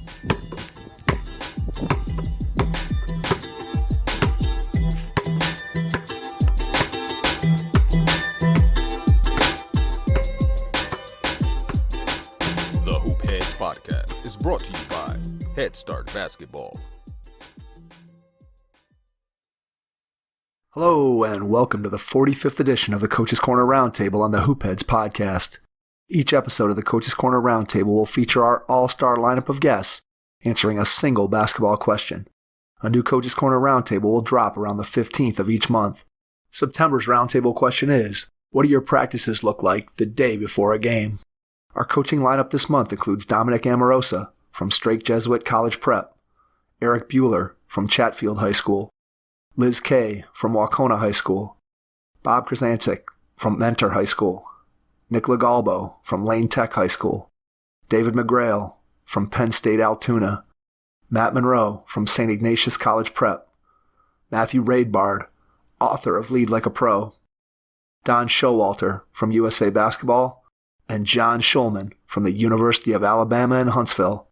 The Hoop Heads Podcast is brought to you by Head Start Basketball. Hello, and welcome to the 45th edition of the Coach's Corner Roundtable on the Hoop Heads Podcast. Each episode of the Coach's Corner Roundtable will feature our all-star lineup of guests answering a single basketball question. A new Coach's Corner Roundtable will drop around the 15th of each month. September's Roundtable question is, what do your practices look like the day before a game? Our coaching lineup this month includes Dominic Amorosa from Strake Jesuit College Prep, Erik Buehler from Chatfield High School, Liz Kay from Wahconah High School, Bob Krizancic from Mentor High School, Nick Logalbo from Lane Tech High School, David McGreal from Penn State Altoona, Matt Monroe from St. Ignatius College Prep, Matthew Raidbard, author of Lead Like a Pro, Don Showalter from USA Basketball, and John Shulman from the University of Alabama in Huntsville.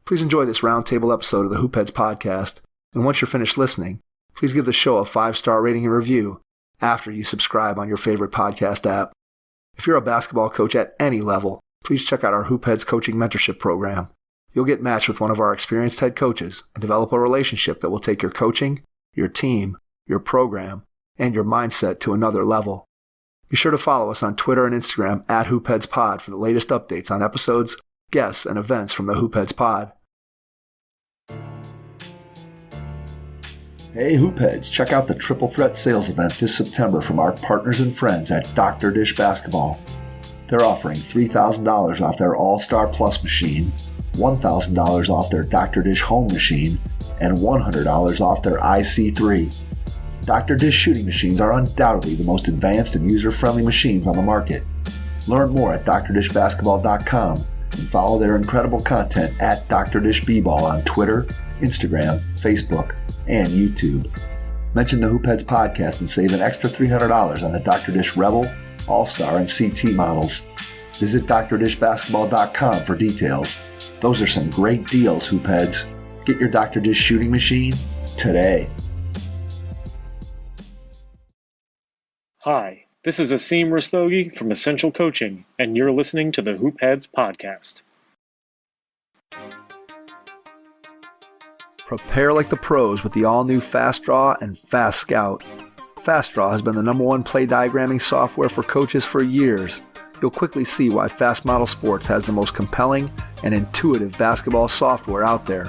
Please enjoy this roundtable episode of the Hoop Heads Podcast, and once you're finished listening, please give the show a 5-star rating and review after you subscribe on your favorite podcast app. If you're a basketball coach at any level, please check out our Hoop Heads Coaching Mentorship program. You'll get matched with one of our experienced head coaches and develop a relationship that will take your coaching, your team, your program, and your mindset to another level. Be sure to follow us on Twitter and Instagram at HoopheadsPod for the latest updates on episodes, guests, and events from the Hoop Heads Pod. Hey Hoopheads, check out the Triple Threat Sales Event this September from our partners and friends at Dr. Dish Basketball. They're offering $3,000 off their All-Star Plus machine, $1,000 off their Dr. Dish Home machine, and $100 off their IC3. Dr. Dish shooting machines are undoubtedly the most advanced and user-friendly machines on the market. Learn more at drdishbasketball.com and follow their incredible content at Dr. Dish B-Ball on Twitter, Instagram, Facebook, and YouTube. Mention the Hoop Heads Podcast and save an extra $300 on the Dr. Dish Rebel, All-Star, and CT models. Visit drdishbasketball.com for details. Those are some great deals, Hoop Heads. Get your Dr. Dish shooting machine today. Hi, this is Asim Rastogi from Essential Coaching, and you're listening to the Hoop Heads Podcast. Prepare like the pros with the all-new Fast Draw and Fast Scout. Fast Draw has been the #1 play diagramming software for coaches for years. You'll quickly see why Fast Model Sports has the most compelling and intuitive basketball software out there.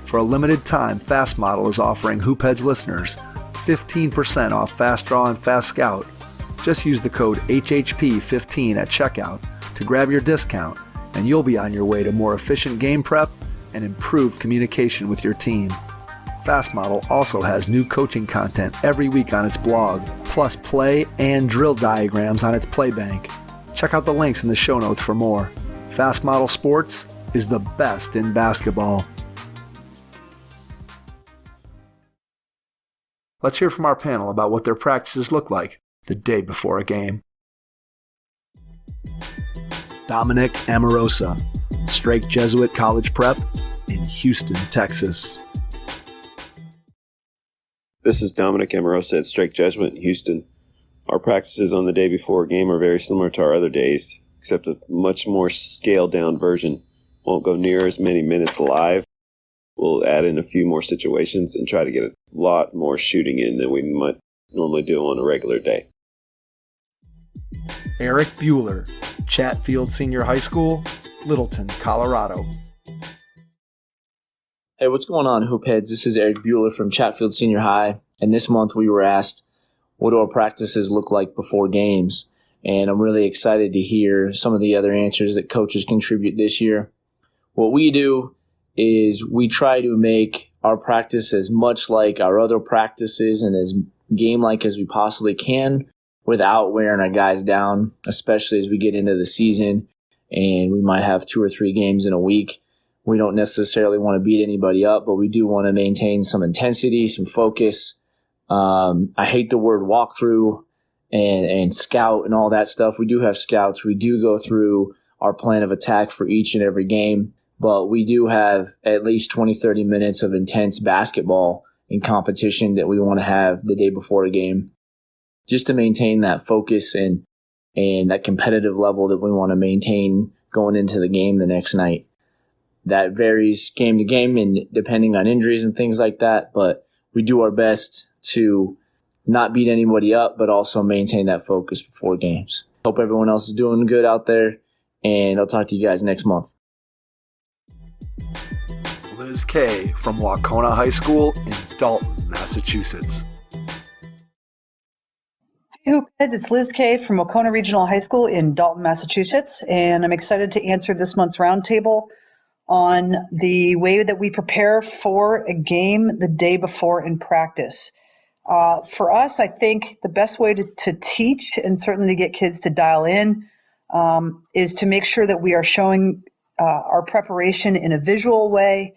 For a limited time, Fast Model is offering Hoop Heads listeners 15% off Fast Draw and Fast Scout. Just use the code HHP15 at checkout to grab your discount, and you'll be on your way to more efficient game prep and improved communication with your team. Fast Model also has new coaching content every week on its blog, plus play and drill diagrams on its Playbank. Check out the links in the show notes for more. Fast Model Sports is the best in basketball. Let's hear from our panel about what their practices look like the day before a game. Dominic Amorosa, Strake Jesuit College Prep in Houston, Texas. This is Dominic Amorosa at Strake Jesuit in Houston. Our practices on the day before a game are very similar to our other days, except a much more scaled-down version. Won't go near as many minutes live. We'll add in a few more situations and try to get a lot more shooting in than we might normally do on a regular day. Erik Buehler, Chatfield Senior High School, Littleton, Colorado. Hey, what's going on, Hoop Heads? This is Erik Buehler from Chatfield Senior High, and this month we were asked, what do our practices look like before games? And I'm really excited to hear some of the other answers that coaches contribute this year. What we do is we try to make our practice as much like our other practices and as game-like as we possibly can without wearing our guys down, especially as we get into the season and we might have 2 or 3 games in a week. We don't necessarily want to beat anybody up, but we do want to maintain some intensity, some focus. I hate the word walkthrough and scout and all that stuff. We do have scouts. We do go through our plan of attack for each and every game, but we do have at least 20, 30 minutes of intense basketball and competition that we want to have the day before a game, just to maintain that focus and that competitive level that we want to maintain going into the game the next night. That varies game to game and depending on injuries and things like that, but we do our best to not beat anybody up, but also maintain that focus before games. Hope everyone else is doing good out there, and I'll talk to you guys next month. Liz K. from Wahconah High School in Dalton, Massachusetts. Hey, Hoopheads, it's Liz K. from Wahconah Regional High School in Dalton, Massachusetts, and I'm excited to answer this month's roundtable on the way that we prepare for a game the day before in practice. For us, I think the best way to teach and certainly to get kids to dial in is to make sure that we are showing our preparation in a visual way,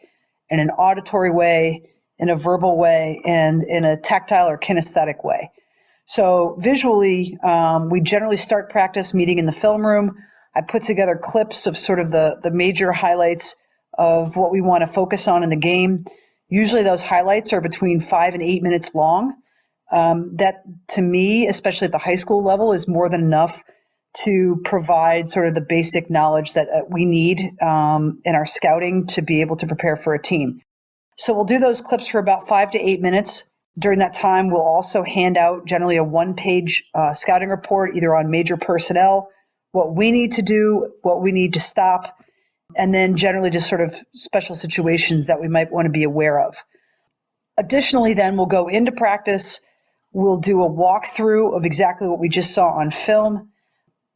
in an auditory way, in a verbal way, and in a tactile or kinesthetic way. So visually, we generally start practice meeting in the film room. I put together clips of sort of the major highlights of what we want to focus on in the game. Usually those highlights are between 5 and 8 minutes long. That, to me, especially at the high school level, is more than enough to provide sort of the basic knowledge that we need in our scouting to be able to prepare for a team. So we'll do those clips for about 5 to 8 minutes. During that time, we'll also hand out generally a one-page scouting report, either on major personnel, what we need to do, what we need to stop, and then generally just sort of special situations that we might want to be aware of. Additionally, then we'll go into practice. We'll do a walkthrough of exactly what we just saw on film,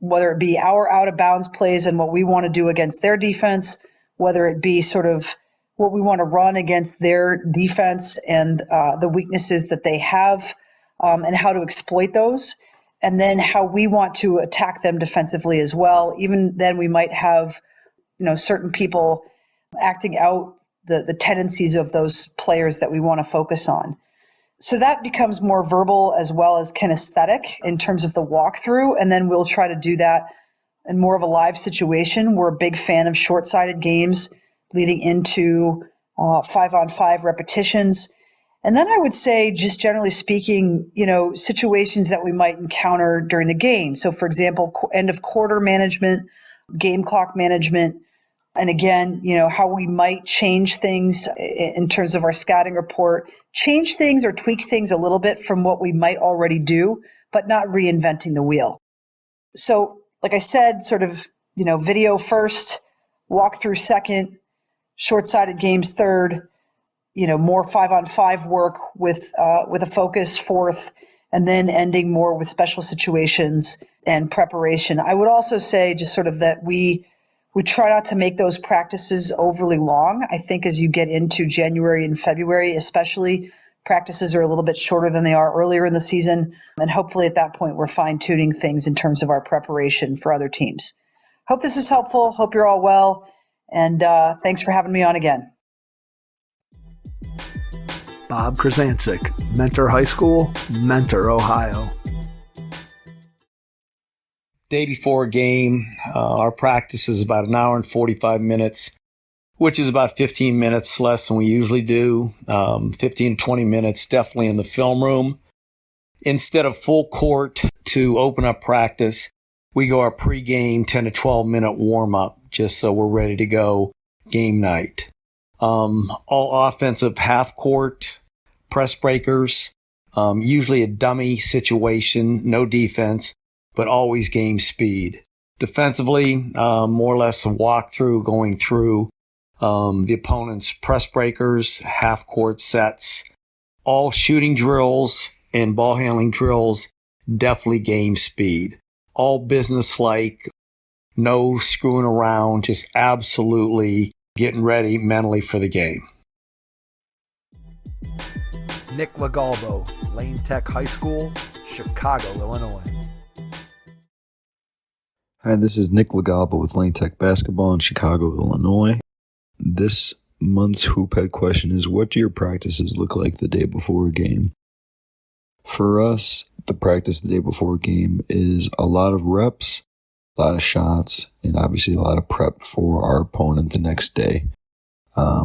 whether it be our out-of-bounds plays and what we want to do against their defense, whether it be sort of what we want to run against their defense and the weaknesses that they have and how to exploit those, and then how we want to attack them defensively as well. Even then, we might have certain people acting out the tendencies of those players that we want to focus on. So that becomes more verbal as well as kinesthetic in terms of the walkthrough, and then we'll try to do that in more of a live situation. We're a big fan of short-sided games leading into 5-on-5 repetitions. And then I would say, just generally speaking, situations that we might encounter during the game. So, for example, end of quarter management, game clock management, and again, how we might change things in terms of our scouting report, change things or tweak things a little bit from what we might already do, but not reinventing the wheel. So, like I said, sort of, video first, walkthrough second, short-sided games third, more 5-on-5 work with a focus fourth, and then ending more with special situations and preparation. I would also say just sort of that we try not to make those practices overly long. I think as you get into January and February, especially, practices are a little bit shorter than they are earlier in the season. And hopefully at that point, we're fine-tuning things in terms of our preparation for other teams. Hope this is helpful. Hope you're all well. And thanks for having me on again. Bob Krizancic, Mentor High School, Mentor, Ohio. Day before a game, our practice is about an hour and 45 minutes, which is about 15 minutes less than we usually do. 15, 20 minutes definitely in the film room. Instead of full court to open up practice, we go our pregame 10 to 12 minute warm up just so we're ready to go game night. All offensive half court, press breakers, usually a dummy situation, no defense, but always game speed. Defensively, more or less a walkthrough going through the opponent's press breakers, half court sets, all shooting drills and ball handling drills, definitely game speed. All business-like, no screwing around, just absolutely getting ready mentally for the game. Nick Logalbo, Lane Tech High School, Chicago, Illinois. Hi, this is Nick Logalbo with Lane Tech Basketball in Chicago, Illinois. This month's Hoophead question is, what do your practices look like the day before a game? For us, the practice the day before a game is a lot of reps, a lot of shots, and obviously a lot of prep for our opponent the next day.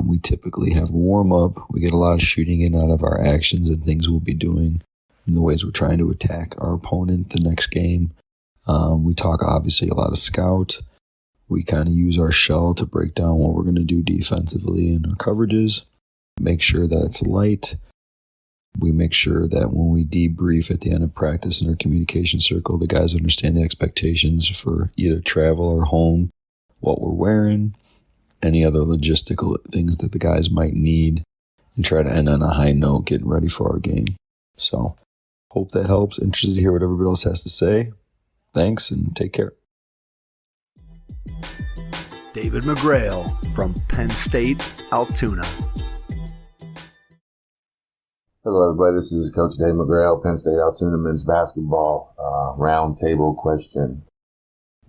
We typically have warm-up. We get a lot of shooting in out of our actions and things we'll be doing in the ways we're trying to attack our opponent the next game. We talk obviously a lot of scout. We kind of use our shell to break down what we're going to do defensively in our coverages, make sure that it's light. We make sure that when we debrief at the end of practice in our communication circle, the guys understand the expectations for either travel or home, what we're wearing, any other logistical things that the guys might need, and try to end on a high note getting ready for our game. So, hope that helps. Interested to hear what everybody else has to say. Thanks, and take care. David McGreal from Penn State, Altoona. Hello, everybody. This is Coach Dave McGreal, Penn State Altoona men's basketball. Round table question.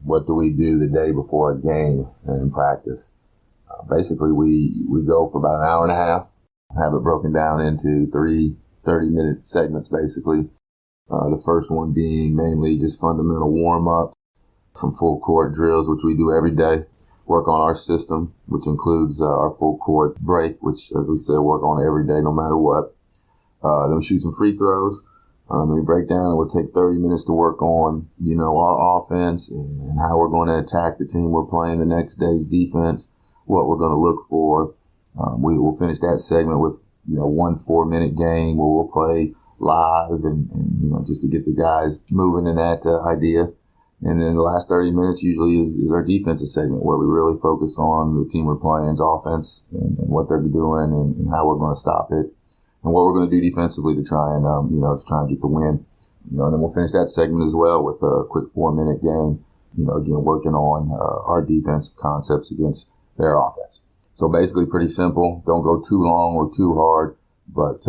What do we do the day before a game in practice? Basically, we go for about an hour and a half, have it broken down into 3 30-minute segments, basically. The first one being mainly just fundamental warm-up, some full court drills, which we do every day. Work on our system, which includes our full court break, which, as we said, work on every day no matter what. Then we shoot some free throws. Then we break down and we'll take 30 minutes to work on, our offense and how we're going to attack the team we're playing the next day's defense, what we're going to look for. We will finish that segment with, 1 4-minute game where we'll play live and just to get the guys moving in that idea. And then the last 30 minutes usually is our defensive segment where we really focus on the team we're playing's offense and what they're doing and how we're going to stop it and what we're going to do defensively to try and, get the win. And then we'll finish that segment as well with a quick 4-minute game, again, working on our defensive concepts against their offense. So basically pretty simple. Don't go too long or too hard, but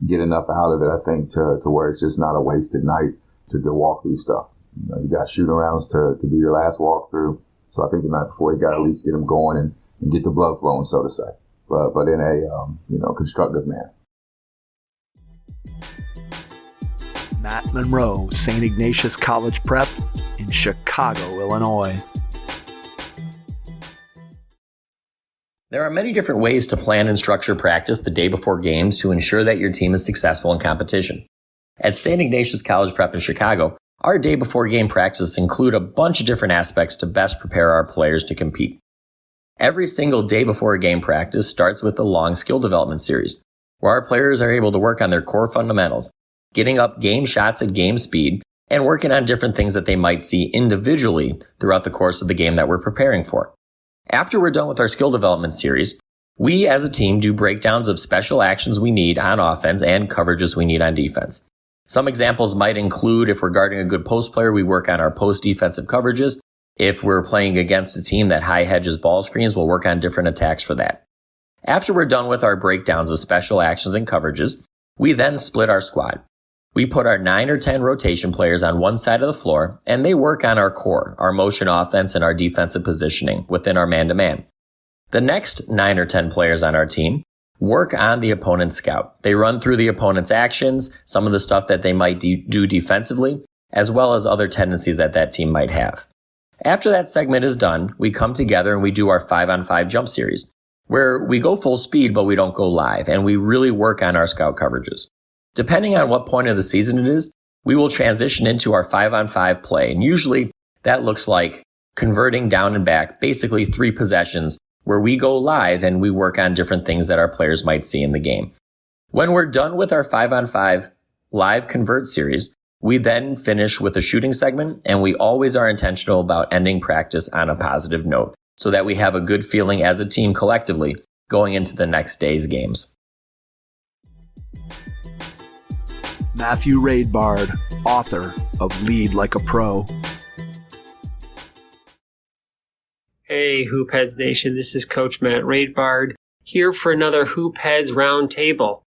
get enough out of it, I think, to where it's just not a wasted night to go walk through stuff. You got shoot-arounds to do your last walkthrough. So I think the night before you got to at least get them going and get the blood flowing, so to say, but in a constructive manner. Matt Monroe, St. Ignatius College Prep in Chicago, Illinois. There are many different ways to plan and structure practice the day before games to ensure that your team is successful in competition. At St. Ignatius College Prep in Chicago, our day before game practices include a bunch of different aspects to best prepare our players to compete. Every single day before a game practice starts with a long skill development series, where our players are able to work on their core fundamentals, getting up game shots at game speed, and working on different things that they might see individually throughout the course of the game that we're preparing for. After we're done with our skill development series, we as a team do breakdowns of special actions we need on offense and coverages we need on defense. Some examples might include if we're guarding a good post player, we work on our post defensive coverages. If we're playing against a team that high hedges ball screens, we'll work on different attacks for that. After we're done with our breakdowns of special actions and coverages, we then split our squad. We put our 9 or 10 rotation players on one side of the floor, and they work on our core, our motion offense, and our defensive positioning within our man-to-man. The next 9 or 10 players on our team work on the opponent's scout. They run through the opponent's actions, some of the stuff that they might do defensively, as well as other tendencies that team might have. After that segment is done, we come together and we do our 5-on-5 jump series, where we go full speed, but we don't go live, and we really work on our scout coverages. Depending on what point of the season it is, we will transition into our 5-on-5 play, and usually that looks like converting down and back, basically 3 possessions, where we go live and we work on different things that our players might see in the game. When we're done with our 5-on-5 live convert series, we then finish with a shooting segment, and we always are intentional about ending practice on a positive note so that we have a good feeling as a team collectively going into the next day's games. Matthew Raidbard, author of Lead Like a Pro. Hey, Hoopheads Nation, this is Coach Matt Raidbard, here for another Hoopheads Roundtable.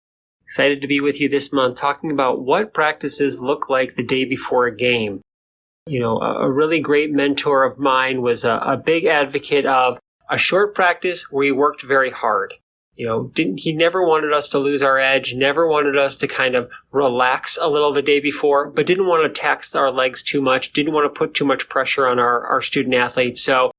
Excited to be with you this month talking about what practices look like the day before a game. A really great mentor of mine was a big advocate of a short practice where you worked very hard. He never wanted us to lose our edge, never wanted us to kind of relax a little the day before, but didn't want to tax our legs too much, didn't want to put too much pressure on our student athletes. So,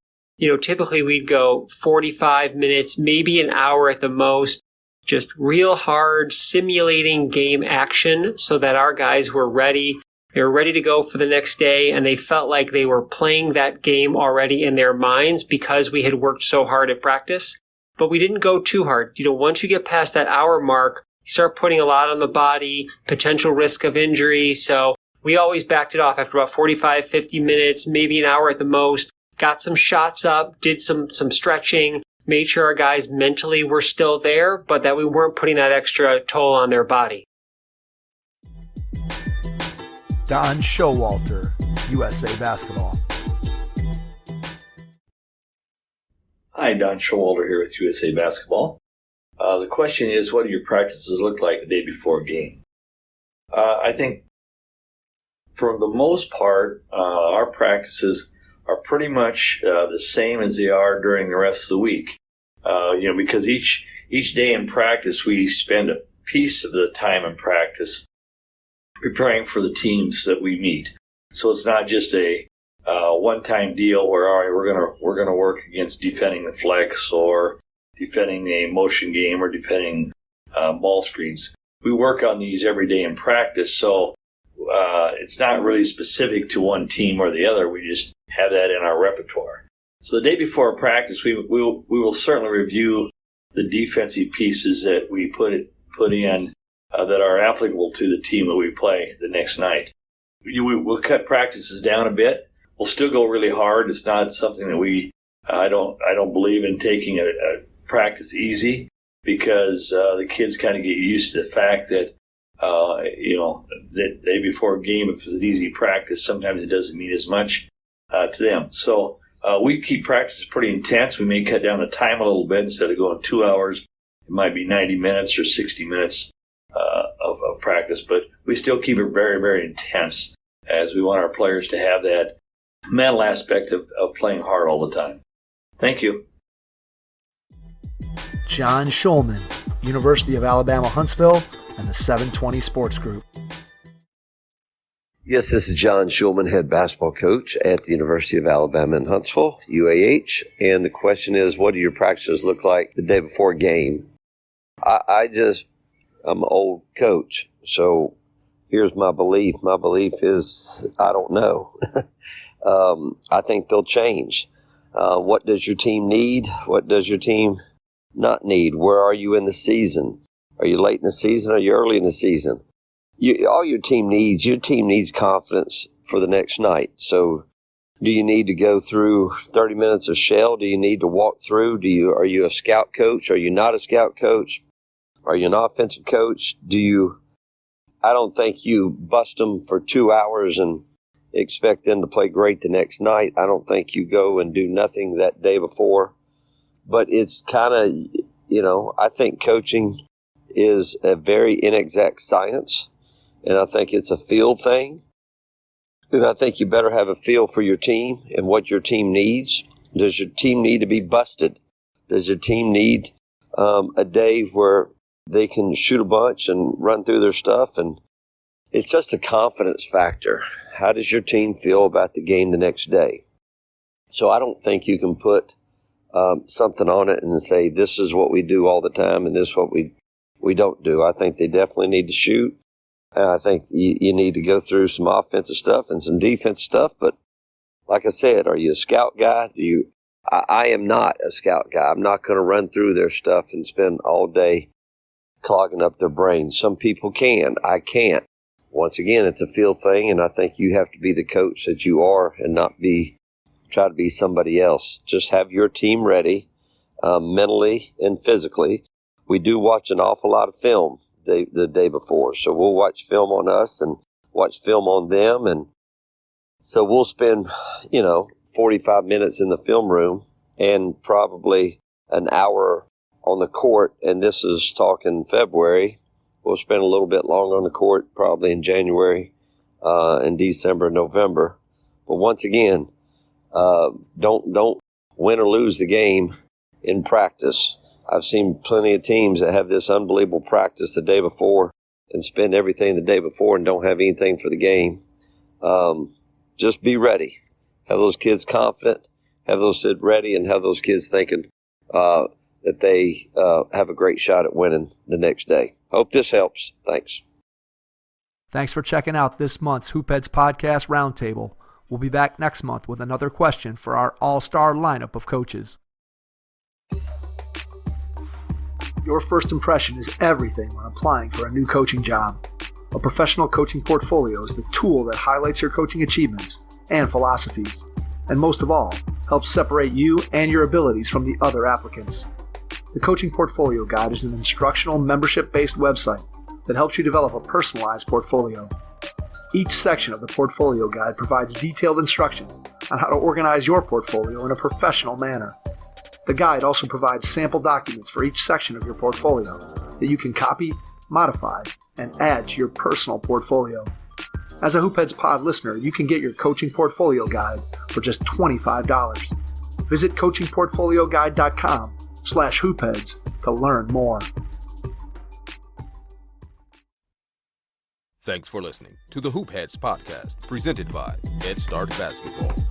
typically we'd go 45 minutes, maybe an hour at the most, just real hard simulating game action so that our guys were ready. They were ready to go for the next day, and they felt like they were playing that game already in their minds because we had worked so hard at practice. But we didn't go too hard. Once you get past that hour mark, you start putting a lot on the body, potential risk of injury. So we always backed it off after about 45, 50 minutes, maybe an hour at the most, got some shots up, did some stretching, made sure our guys mentally were still there, but that we weren't putting that extra toll on their body. Don Showalter, USA Basketball. Hi, Don Showalter here with USA Basketball. The question is, what do your practices look like the day before a game? I think for the most part, our practices are pretty much the same as they are during the rest of the week. Because each day in practice, we spend a piece of the time in practice preparing for the teams that we meet. So it's not just a one-time deal where we're gonna work against defending the flex or defending a motion game or defending ball screens. We work on these every day in practice, so it's not really specific to one team or the other. We just have that in our repertoire. So the day before practice, we will certainly review the defensive pieces that we put in that are applicable to the team that we play the next night. We'll cut practices down a bit. We'll still go really hard. It's not something that I don't believe in taking a practice easy, because the kids kind of get used to the fact that that day before a game, if it's an easy practice, sometimes it doesn't mean as much to them. So we keep practices pretty intense. We may cut down the time a little bit. Instead of going 2 hours, it might be 90 minutes or 60 minutes of practice, but we still keep it very, very intense, as we want our players to have that mental aspect of playing hard all the time. Thank you. John Shulman, University of Alabama, Huntsville, and the 720 Sports Group. Yes, this is John Shulman, head basketball coach at the University of Alabama in Huntsville, UAH. And the question is, what do your practices look like the day before a game? I'm an old coach, so here's my belief. My belief is I don't know. I think they'll change. What does your team need? What does your team not need? Where are you in the season? Are you late in the season? Are you early in the season? All your team needs confidence for the next night. So do you need to go through 30 minutes of shell? Do you need to walk through? Are you a scout coach? Are you not a scout coach? Are you an offensive coach? I don't think you bust them for 2 hours and expect them to play great the next night. I don't think you go and do nothing that day before. But it's kind of, I think coaching is a very inexact science, and I think it's a feel thing. And I think you better have a feel for your team and what your team needs. Does your team need to be busted? Does your team need a day where they can shoot a bunch and run through their stuff? And it's just a confidence factor. How does your team feel about the game the next day? So I don't think you can put something on it and say, this is what we do all the time and this is what we don't do. I think they definitely need to shoot. And I think you need to go through some offensive stuff and some defensive stuff. But like I said, are you a scout guy? I am not a scout guy. I'm not going to run through their stuff and spend all day clogging up their brains. Some people can. I can't. Once again, it's a feel thing, and I think you have to be the coach that you are and not try to be somebody else. Just have your team ready, mentally and physically. We do watch an awful lot of film the day before, so we'll watch film on us and watch film on them, and so we'll spend 45 minutes in the film room and probably an hour on the court, and this is talking February. We'll spend a little bit longer on the court, probably in January, in December, November. But once again, don't win or lose the game in practice. I've seen plenty of teams that have this unbelievable practice the day before and spend everything the day before and don't have anything for the game. Just be ready. Have those kids confident, have those kids ready, and have those kids thinking that they have a great shot at winning the next day. Hope this helps. Thanks. Thanks for checking out this month's Hoopheads Podcast Roundtable. We'll be back next month with another question for our all-star lineup of coaches. Your first impression is everything when applying for a new coaching job. A professional coaching portfolio is the tool that highlights your coaching achievements and philosophies, and most of all, helps separate you and your abilities from the other applicants. The Coaching Portfolio Guide is an instructional membership-based website that helps you develop a personalized portfolio. Each section of the Portfolio Guide provides detailed instructions on how to organize your portfolio in a professional manner. The guide also provides sample documents for each section of your portfolio that you can copy, modify, and add to your personal portfolio. As a Hoopheads Pod listener, you can get your Coaching Portfolio Guide for just $25. Visit coachingportfolioguide.com/hoopheads to learn more. Thanks for listening to the Hoopheads Podcast, presented by Head Start Basketball.